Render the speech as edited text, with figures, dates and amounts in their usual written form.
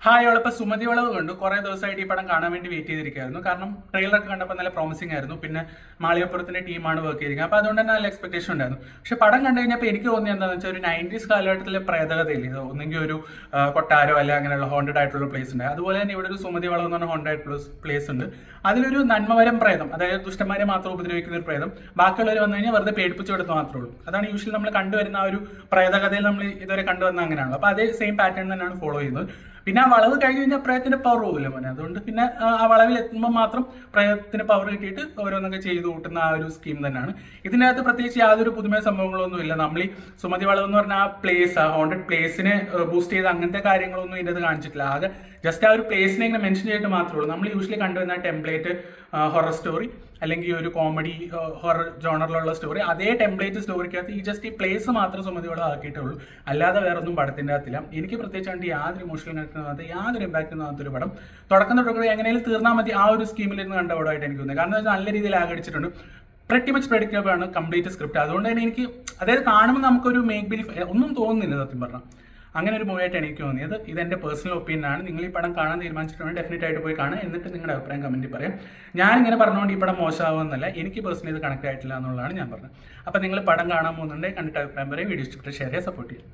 Hi അവളിപ്പോൾ സുമതി വളവ് കണ്ടു. കുറേ ദിവസമായിട്ട് ഈ പടം കാണാൻ വേണ്ടി വെയിറ്റ് ചെയ്തിരിക്കുകയായിരുന്നു. കാരണം ട്രെയിലറൊക്കെ കണ്ടപ്പോൾ നല്ല പ്രോമിസിംഗ് ആയിരുന്നു. പിന്നെ മാളികപ്പുറത്തിൻ്റെ ടീമാണ് വർക്ക് ചെയ്തിരിക്കുന്നത്. അപ്പോൾ അതുകൊണ്ട് തന്നെ നല്ല എക്സ്പെക്ടേഷൻ ഉണ്ടായിരുന്നു. പക്ഷേ പടം കണ്ടു കഴിഞ്ഞപ്പോൾ എനിക്ക് തോന്നിയത് എന്താണെന്ന് വെച്ചാൽ ഒരു 90s കാലഘട്ടത്തിലെ പ്രേതകഥയില്ല. ഇത് ഒന്നെങ്കിൽ ഒരു കൊട്ടാരോ അല്ല അങ്ങനെയുള്ള ഹോണ്ടഡ് ആയിട്ടുള്ള പ്ലേസ് ഉണ്ട്. അതുപോലെ തന്നെ ഇവിടെ ഒരു സുമതി വളവ് എന്ന് പറഞ്ഞ ഹോണ്ടഡ് പ്ലേസ് ഉണ്ട്. അതിലൊരു നന്മവരം പ്രേതം, അതായത് ദുഷ്ടന്മാരെ മാത്രം ഉപദ്രവിക്കുന്ന ഒരു പ്രേതം, ബാക്കിയുള്ളവർ വന്നു കഴിഞ്ഞാൽ വെറുതെ പേടിപ്പിച്ചു കൊടുത്ത് മാത്രമേ ഉള്ളൂ. അതാണ് യൂഷ്വലി നമ്മൾ കണ്ടുവരുന്ന ആ ഒരു പ്രേതകഥയിൽ നമ്മൾ ഇതുവരെ കണ്ടുവന്ന അങ്ങനെയാണല്ലോ. അപ്പോൾ അതേ സെയിം പാറ്റേൺ തന്നെയാണ് ഫോളോ ചെയ്യുന്നത്. പിന്നെ ആ വളവ് കഴിഞ്ഞ് കഴിഞ്ഞാൽ പ്രയത്നത്തിന് പവർ പോകില്ല മോനെ. അതുകൊണ്ട് പിന്നെ ആ വളവിൽ എത്തുമ്പോൾ മാത്രം പ്രയത്നത്തിന് പവർ കിട്ടിയിട്ട് ഓരോന്നൊക്കെ ചെയ്ത് കൂട്ടുന്ന ആ ഒരു സ്കീം തന്നെയാണ്. ഇതിനകത്ത് പ്രത്യേകിച്ച് യാതൊരു പുതുമയ സംഭവങ്ങളൊന്നും ഇല്ല. നമ്മൾ ഈ സുമതി വളവ് എന്ന് പറഞ്ഞ ആ പ്ലേസ്, ആ ഹോണ്ടഡ് പ്ലേസിനെ ബൂസ്റ്റ് ചെയ്ത് അങ്ങനത്തെ കാര്യങ്ങളൊന്നും ഇതിനകത്ത് കാണിച്ചിട്ടില്ല. ആകെ ജസ്റ്റ് ആ ഒരു പ്ലേസിനെ ഇങ്ങനെ മെൻഷൻ ചെയ്തിട്ട് മാത്രമേ ഉള്ളൂ. നമ്മൾ യൂഷ്വലി കണ്ടുവരുന്ന ടെംപ്ലേറ്റ് ഹൊറർ സ്റ്റോറി അല്ലെങ്കിൽ ഒരു കോമഡി ഹൊറർ ജോണറിലുള്ള സ്റ്റോറി, അതേ ടെംപ്ലേറ്റ് സ്റ്റോറിക്കകത്ത് ഈ പ്ലേസ് മാത്രം സുമതി വളവ് ആക്കിയിട്ടുള്ളൂ. അല്ലാതെ വേറെ ഒന്നും പടത്തിൻ്റെ അകത്തില്ല. എനിക്ക് പ്രത്യേകിച്ചായിട്ട് യാതൊരു ഇമോഷണൽ കണക്റ്റിനകത്ത് യാതൊരു ഇമ്പാക്റ്റിനും അകത്തൊരു പടം തുടക്കം തൊട്ട് എങ്ങനെയും തീർന്നാൽ മതി ആ ഒരു സ്കീമിലിരുന്ന് കണ്ട പടമായിട്ട് എനിക്ക് തോന്നുന്നത്. കാരണം നല്ല രീതിയിൽ ആഘടിച്ചിട്ടുണ്ട്. പ്രട്ടി മച്ച് പ്രെഡിക്റ്റബിൾ ആണ് കംപ്ലീറ്റ് സ്ക്രിപ്റ്റ്. അതുകൊണ്ട് തന്നെ എനിക്ക് അതായത് കാണുമ്പോൾ നമുക്കൊരു മേക്ക് ബിലീഫ് ഒന്നും തോന്നുന്നില്ല സത്യം പറഞ്ഞാൽ. അങ്ങനെ ഒരു മൂവിയായിട്ട് എനിക്ക് തോന്നിയത്. ഇതെൻ്റെ പേഴ്സണൽ ഒപ്പീനിയൻ ആണ്. നിങ്ങൾ ഈ പടം കാണാൻ തീരുമാനിച്ചിട്ടുണ്ടെങ്കിൽ ഡെഫിനറ്റ് ആയിട്ട് പോയി കാണാം. എന്നിട്ട് നിങ്ങളുടെ അഭിപ്രായം കമൻറ്റിൽ പറയാം. ഞാനിങ്ങനെ പറഞ്ഞുകൊണ്ട് ഈ പടം മോശമാകുമെന്നല്ല, എനിക്ക് പേഴ്സണലി ഇത് കണക്ട് ആയിട്ടില്ല എന്നുള്ളതാണ് ഞാൻ പറഞ്ഞത്. അപ്പോൾ നിങ്ങൾ പടം കാണാൻ പോകുന്നുണ്ടെങ്കിൽ കണ്ടിട്ട് അഭിപ്രായം പറയും. വീഡിയോ ഇഷ്ടപ്പെട്ട് ഷെയർ ചെയ്യാൻ സപ്പോർട്ട് ചെയ്യും.